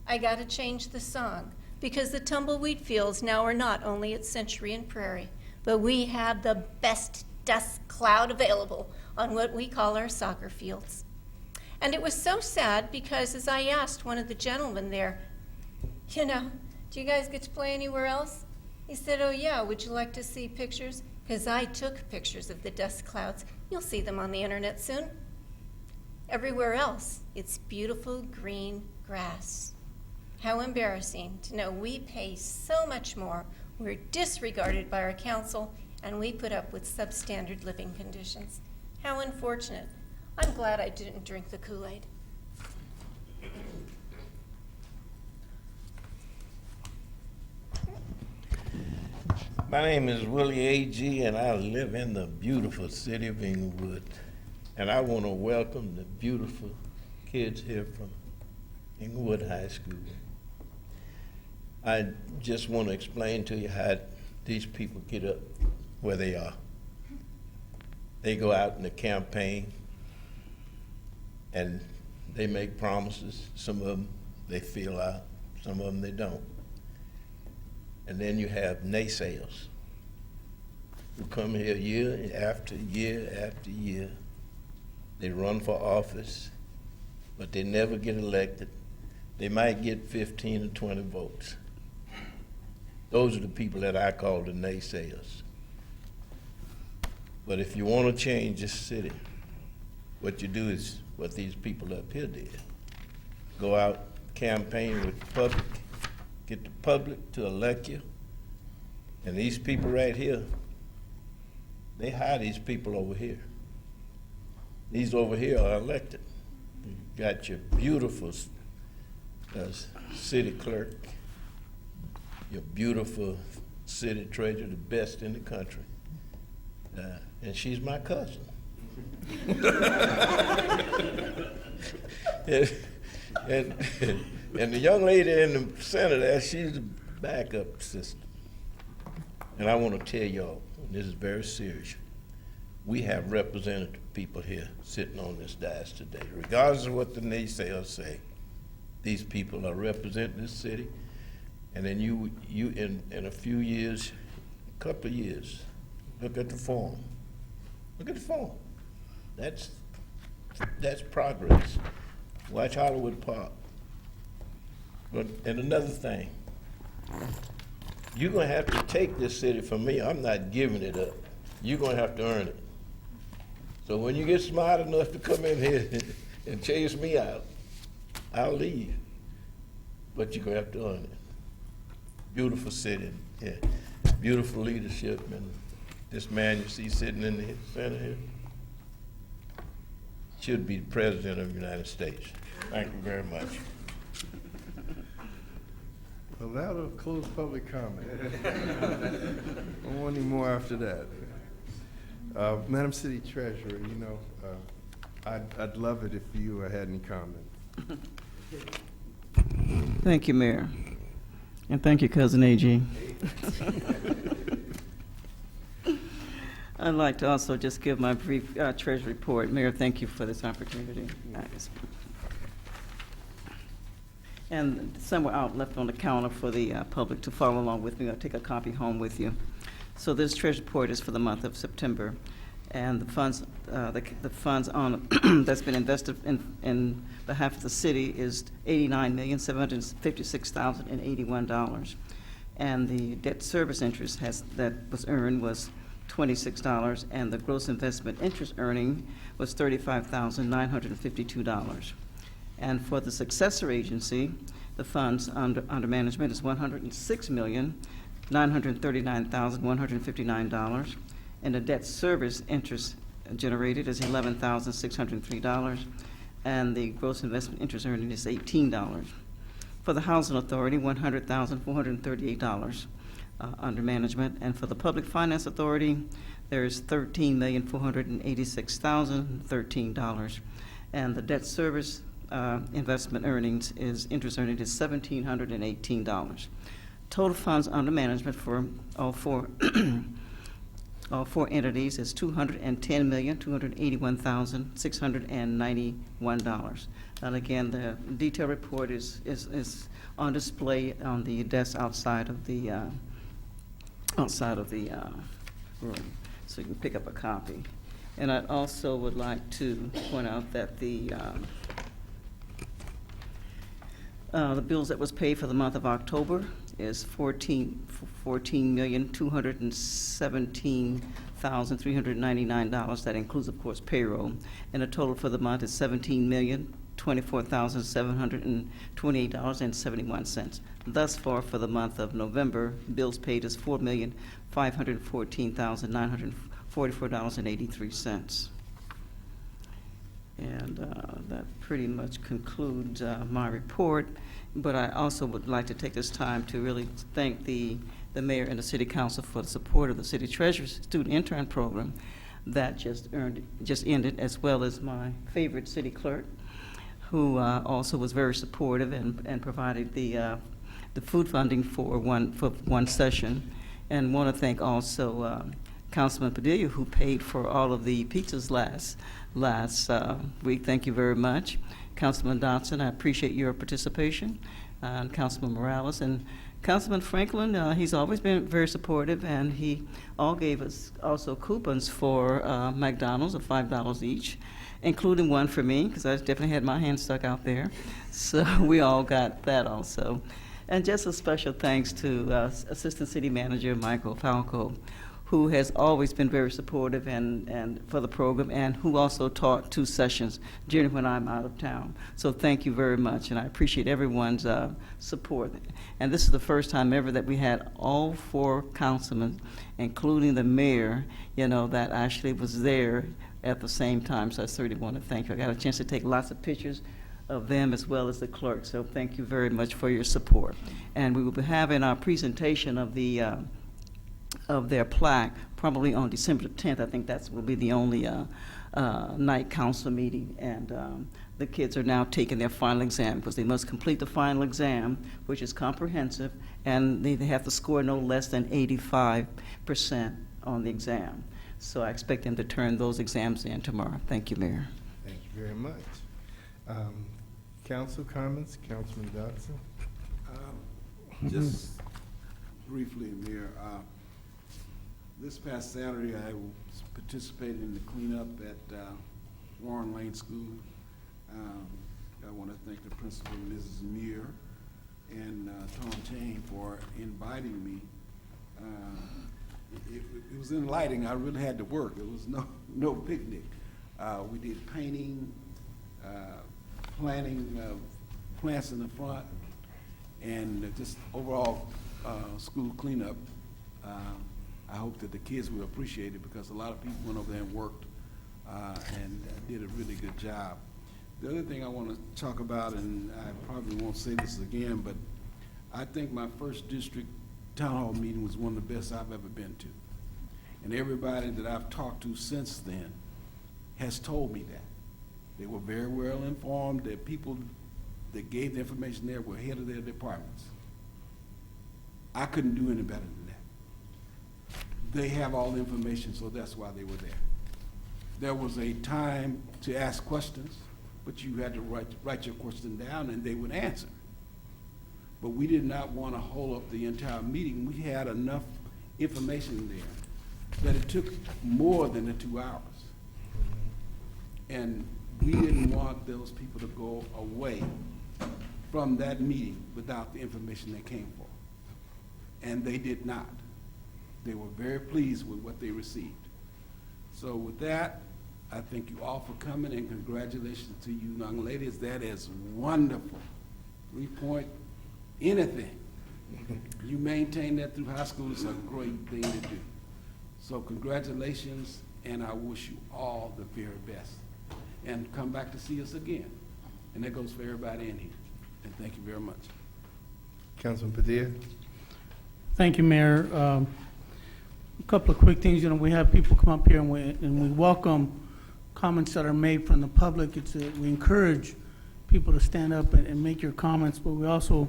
Speaker 6: I got to change the song, because the tumbleweed fields now are not only at Century and Prairie, but we have the best dust cloud available on what we call our soccer fields. And it was so sad because as I asked one of the gentlemen there, do you guys get to play anywhere else? He said, oh yeah, would you like to see pictures? Because I took pictures of the dust clouds. You'll see them on the internet soon. Everywhere else, it's beautiful green grass. How embarrassing to know we pay so much more, we're disregarded by our council, and we put up with substandard living conditions. How unfortunate. I'm glad I didn't drink the Kool-Aid.
Speaker 5: My name is Willie A.G., and I live in the beautiful city of Inglewood. And I want to welcome the beautiful kids here from Inglewood High School. I just want to explain to you how these people get up where they are. They go out in the campaign and they make promises. Some of them they fill out, some of them they don't. And then you have naysayers who come here year after year after year. They run for office, but they never get elected. They might get 15 or 20 votes. Those are the people that I call the naysayers. But if you want to change this city, what you do is what these people up here did. Go out, campaign with the public, get the public to elect you. And these people right here, they hire these people over here. These over here are elected. You got your beautiful city clerk, your beautiful city treasurer, the best in the country. And she's my cousin. and the young lady in the center there, she's the backup sister. And I want to tell y'all, and this is very serious, we have representative people here sitting on this dais today. Regardless of what the naysayers say, these people are representing this city. And then you in a few years, a couple of years, look at the form. Look at the form. That's progress. Watch Hollywood Park. But, and another thing, you're gonna have to take this city from me. I'm not giving it up. You're gonna have to earn it. So when you get smart enough to come in here and chase me out, I'll leave. But you're gonna have to earn it. Beautiful city, yeah. Beautiful leadership, and this man you see sitting in the center here should be the President of the United States. Thank you very much.
Speaker 2: Well, that'll close public comment. I don't want any more after that. Madam City Treasurer, you know, I'd love it if you had any comment.
Speaker 13: Thank you, Mayor. And thank you, Cousin A.G. I'd like to also just give my brief treasury report. Mayor, thank you for this opportunity. And somewhere out left on the counter for the public to follow along with me. I'll take a copy home with you. So this treasury report is for the month of September. And the funds on that's been invested in behalf of the city is $89,756,081, and the debt service interest that was earned was $26, and the gross investment interest earning was $35,952. And for the successor agency, the funds under management is $106,939,159. And the debt service interest generated is $11,603, and the gross investment interest earning is $18. For the Housing Authority, $100,438 under management, and for the Public Finance Authority, there is $13,486,013, and the debt service investment earnings is interest earning is $1,718. Total funds under management for all four entities is $210,281,691. And again, the detailed report is on display on the desk outside of the room, so you can pick up a copy. And I also would like to point out that the bills that was paid for the month of October is $14,317,399. That includes, of course, payroll. And the total for the month is $17,024,728.71. Thus far, for the month of November, bills paid is $4,514,944.83. And that pretty much concludes my report. But I also would like to take this time to really thank the mayor and the city council for the support of the city treasurer's student intern program that just ended, as well as my favorite city clerk, who also was very supportive and provided the the food funding for one session. And want to thank also Councilman Padilla, who paid for all of the pizzas last week. Thank you very much. Councilman Dodson, I appreciate your participation. And Councilman Morales and Councilman Franklin, he's always been very supportive, and he all gave us also coupons for McDonald's of $5 each, including one for me, because I definitely had my hand stuck out there. So we all got that also. And just a special thanks to Assistant City Manager Michael Falco, who has always been very supportive and for the program, and who also taught 2 sessions during when I'm out of town. So thank you very much, and I appreciate everyone's support. And this is the first time ever that we had all 4 councilmen, including the mayor, that actually was there at the same time. So I certainly want to thank you. I got a chance to take lots of pictures of them as well as the clerk. So thank you very much for your support. And we will be having our presentation of the of their plaque probably on December 10th. I think that will be the only night council meeting. And the kids are now taking their final exam because they must complete the final exam, which is comprehensive, and they have to score no less than 85% on the exam. So I expect them to turn those exams in tomorrow. Thank you, Mayor.
Speaker 2: Thank you very much. Council comments, Councilman Dodson.
Speaker 14: Just briefly, Mayor, this past Saturday I participated in the cleanup at Warren Lane School. I want to thank the principal, Mrs. Muir, and Tom Chain for inviting me. It was enlightening. I really had to work. It was no picnic. We did painting, planting plants in the front, and just overall school cleanup. I hope that the kids will appreciate it because a lot of people went over there and worked and did a really good job. The other thing I want to talk about, and I probably won't say this again, but I think my first district town hall meeting was one of the best I've ever been to. And everybody that I've talked to since then has told me that. They were very well informed, that people that gave the information there were head of their departments. I couldn't do any better than that. They have all the information, so that's why they were there. There was a time to ask questions, but you had to write your question down and they would answer. But we did not want to hold up the entire meeting. We had enough information there that it took more than the 2 hours. And we didn't want those people to go away from that meeting without the information they came for. And they did not. They were very pleased with what they received. So with that, I thank you all for coming, and congratulations to you young ladies. That is wonderful. 3-point anything. You maintain that through high school, it's a great thing to do. So congratulations, and I wish you all the very best. And come back to see us again. And that goes for everybody in here. And thank you very much.
Speaker 2: Councilman Padilla.
Speaker 15: Thank you, Mayor. A couple of quick things. We have people come up here and we welcome comments that are made from the public. We encourage people to stand up and make your comments, but we also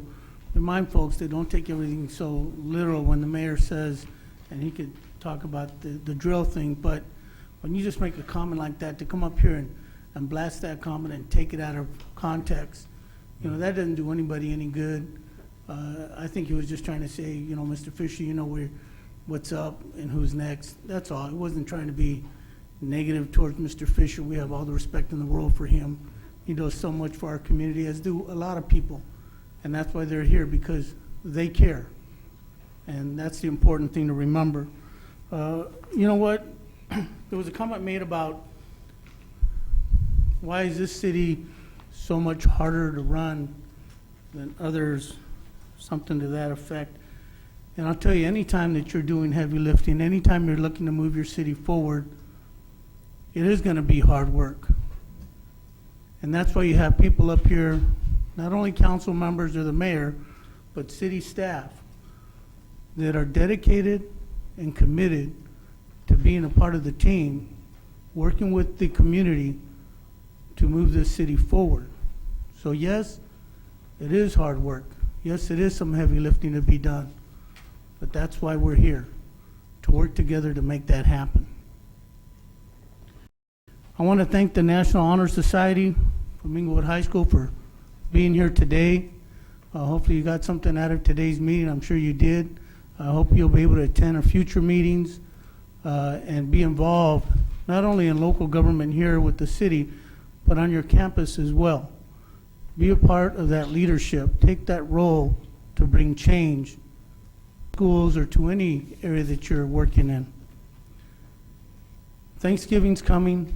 Speaker 15: remind folks that don't take everything so literal when the mayor says, and he could talk about the drill thing, but when you just make a comment like that, to come up here and blast that comment and take it out of context, that doesn't do anybody any good. I think he was just trying to say, Mr. Fisher, what's up and who's next. That's all. He wasn't trying to be negative towards Mr. Fisher. We have all the respect in the world for him. He does so much for our community, as do a lot of people. And that's why they're here, because they care. And that's the important thing to remember. You know what? There was a comment made about why is this city so much harder to run than others, something to that effect. And I'll tell you, anytime that you're doing heavy lifting, anytime you're looking to move your city forward, it is going to be hard work. And that's why you have people up here, not only council members or the mayor, but city staff that are dedicated and committed to being a part of the team, working with the community to move this city forward. So yes, it is hard work. Yes, it is some heavy lifting to be done, but that's why we're here, to work together to make that happen. I want to thank the National Honor Society from Inglewood High School for being here today. Hopefully you got something out of today's meeting. I'm sure you did. I hope you'll be able to attend our future meetings and be involved, not only in local government here with the city, but on your campus as well. Be a part of that leadership. Take that role to bring change to schools or to any area that you're working in. Thanksgiving's coming.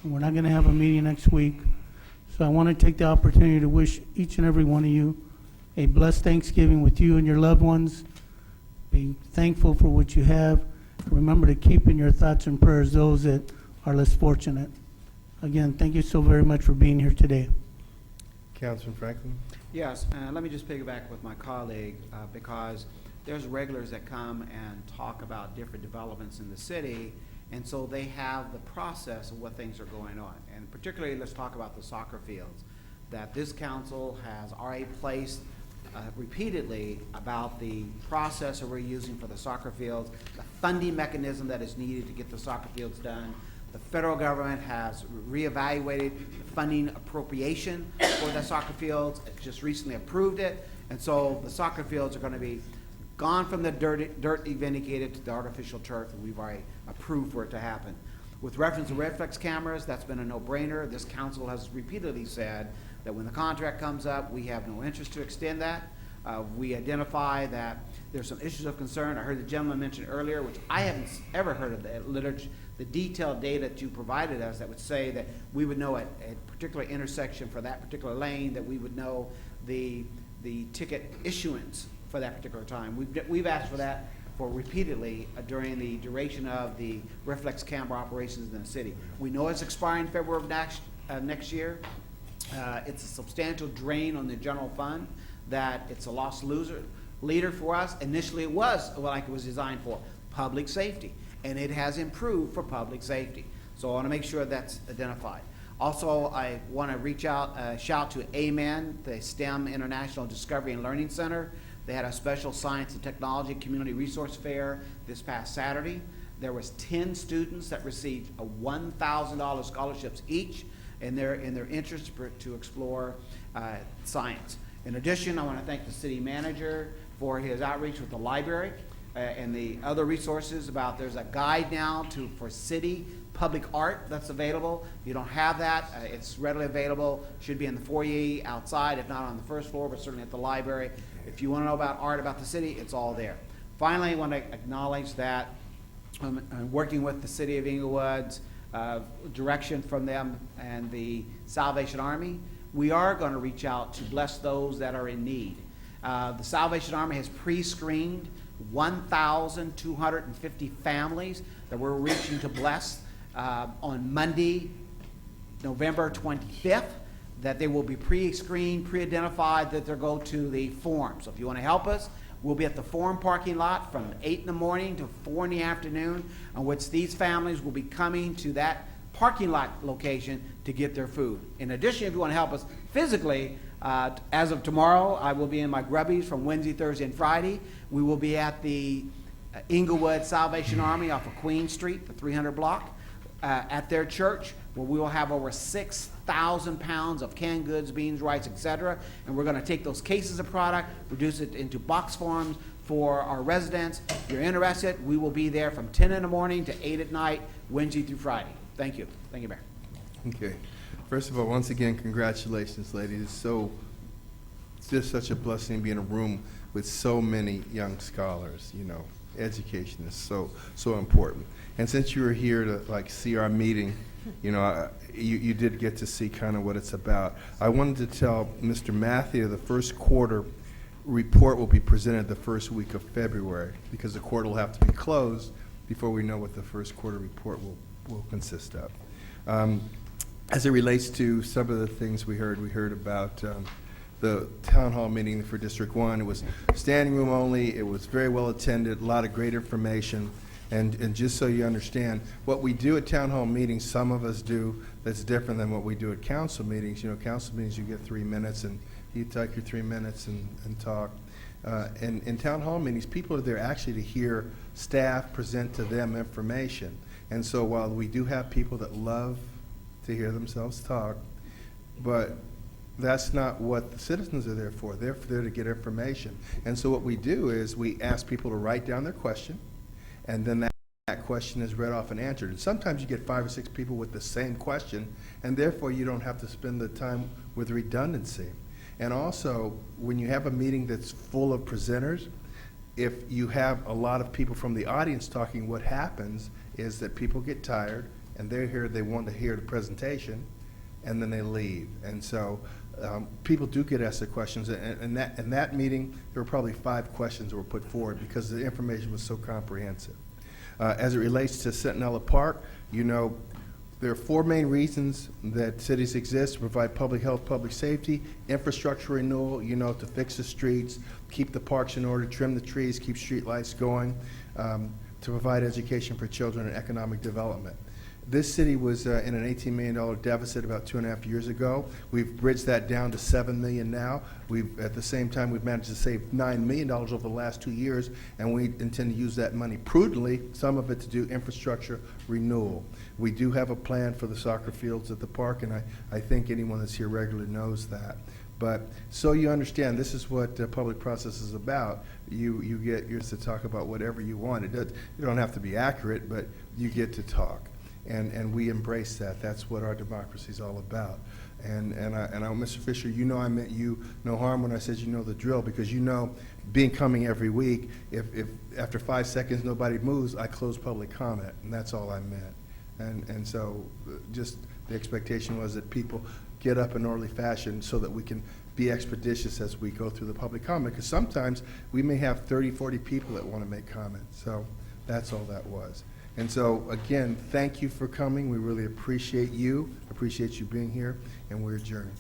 Speaker 15: We're not going to have a meeting next week. So I want to take the opportunity to wish each and every one of you a blessed Thanksgiving with you and your loved ones. Be thankful for what you have. Remember to keep in your thoughts and prayers those that are less fortunate. Again, thank you so very much for being here today.
Speaker 2: Councilman Franklin?
Speaker 8: Yes, let me just piggyback with my colleague because there's regulars that come and talk about different developments in the city, and so they have the process of what things are going on. And particularly, let's talk about the soccer fields, that this council has already placed repeatedly about the process that we're using for the soccer fields, the funding mechanism that is needed to get the soccer fields done. The federal government has reevaluated the funding appropriation for the soccer fields. It just recently approved it. And so the soccer fields are going to be gone from the dirt vindicated to the artificial turf that we've already approved for it to happen. With reference to reflex cameras, that's been a no-brainer. This council has repeatedly said that when the contract comes up, we have no interest to extend that. We identify that there's some issues of concern. I heard the gentleman mention earlier, which I haven't ever heard of the literature, the detailed data that you provided us that would say that we would know at a particular intersection for that particular lane, that we would know the ticket issuance for that particular time. We've asked for that for repeatedly during the duration of the reflex camera operations in the city. We know it's expiring February of next year. It's a substantial drain on the general fund, that it's a lost leader for us. Initially, it was like it was designed for public safety, and it has improved for public safety. So I want to make sure that's identified. Also, I want to reach out, shout to AMEN, the STEM International Discovery and Learning Center. They had a special science and technology community resource fair this past Saturday. There was 10 students that received a $1,000 scholarships each in their interest to explore science. In addition, I want to thank the city manager for his outreach with the library and the other resources about, there's a guide now for city public art that's available. If you don't have that, it's readily available. Should be in the foyer outside, if not on the first floor, but certainly at the library. If you want to know about art about the city, it's all there. Finally, I want to acknowledge that I'm working with the city of Inglewood's direction from them and the Salvation Army. We are going to reach out to bless those that are in need. The Salvation Army has pre-screened 1,250 families that we're reaching to bless on Monday, November 25th, that they will be pre-screened, pre-identified, that they'll go to the forum. So if you want to help us, we'll be at the forum parking lot from 8 in the morning to 4 in the afternoon, on which these families will be coming to that parking lot location to get their food. In addition, if you want to help us physically, as of tomorrow, I will be in my grubbies from Wednesday, Thursday, and Friday. We will be at the Inglewood Salvation Army off of Queen Street, the 300 block, at their church, where we will have over 6,000 pounds of canned goods, beans, rice, etc. And we're going to take those cases of product, reduce it into box forms for our residents. If you're interested, we will be there from 10 in the morning to 8 at night, Wednesday through Friday. Thank you. Thank you, Mayor.
Speaker 2: Okay. First of all, once again, congratulations, ladies. It's just such a blessing to be in a room with so many young scholars. You know, education is so important. And since you were here to see our meeting, you know, you did get to see kind of what it's about. I wanted to tell Mr. Matthew the first quarter report will be presented the first week of February, because the quarter will have to be closed before we know what the first quarter report will consist of. As it relates to some of the things we heard about the town hall meeting for District 1. It was standing room only. It was very well attended, a lot of great information. And just so you understand, what we do at town hall meetings, some of us do, that's different than what we do at council meetings. You know, council meetings, you get 3 minutes and You take your 3 minutes and talk. In town hall meetings, people are there actually to hear staff present to them information. And so while we do have people that love to hear themselves talk, but that's not what the citizens are there for. They're there to get information. And so what we do is we ask people to write down their question, and then that question is read off and answered. And sometimes you get 5 or 6 people with the same question, and therefore you don't have to spend the time with redundancy. And also, when you have a meeting that's full of presenters, if you have a lot of people from the audience talking, what happens is that people get tired, and they're here, they want to hear the presentation, and then they leave. And so people do get asked the questions. And in that meeting, there were probably 5 questions that were put forward because the information was so comprehensive. As it relates to Centinela Park, you know, there are 4 main reasons that cities exist: to provide public health, public safety, infrastructure renewal, you know, to fix the streets, keep the parks in order, trim the trees, keep street lights going, to provide education for children and economic development. This city was in an $18 million deficit about 2.5 years ago. We've bridged that down to $7 million now. At the same time, we've managed to save $9 million over the last 2 years, and we intend to use that money prudently, some of it to do infrastructure renewal. We do have a plan for the soccer fields at the park, and I think anyone that's here regularly knows that. But so you understand, this is what public process is about. You get yours to talk about whatever you want. You don't have to be accurate, but you get to talk. And we embrace that. That's what our democracy is all about. And Mr. Fisher, you know I meant you no harm when I said you know the drill, because you know, being coming every week, if after 5 seconds nobody moves, I close public comment, and that's all I meant. And so just the expectation was that people get up in orderly fashion so that we can be expeditious as we go through the public comment, because sometimes we may have 30, 40 people that want to make comments. So that's all that was. And so, again, thank you for coming. We really appreciate you being here, and we're adjourned.